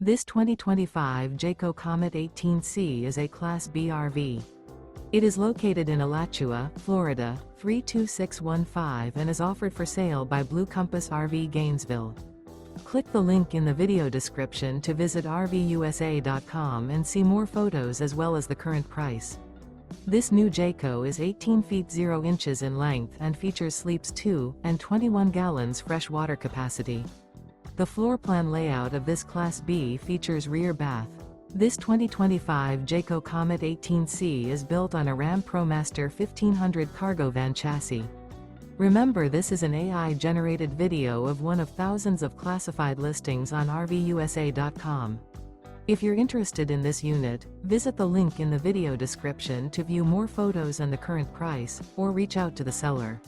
This 2025 Jayco Comet 18C is a Class B RV. It is located in Alachua, Florida, 32615 and is offered for sale by Blue Compass RV Gainesville. Click the link in the video description to visit RVUSA.com and see more photos as well as the current price. This new Jayco is 18 feet 0 inches in length and features sleeps 2 and 21 gallons fresh water capacity. The floor plan layout of this Class B features rear bath. This 2025 Jayco Comet 18C is built on a RAM ProMaster 1500 cargo van chassis. Remember, this is an AI-generated video of one of thousands of classified listings on RVUSA.com. If you're interested in this unit, visit the link in the video description to view more photos and the current price, or reach out to the seller.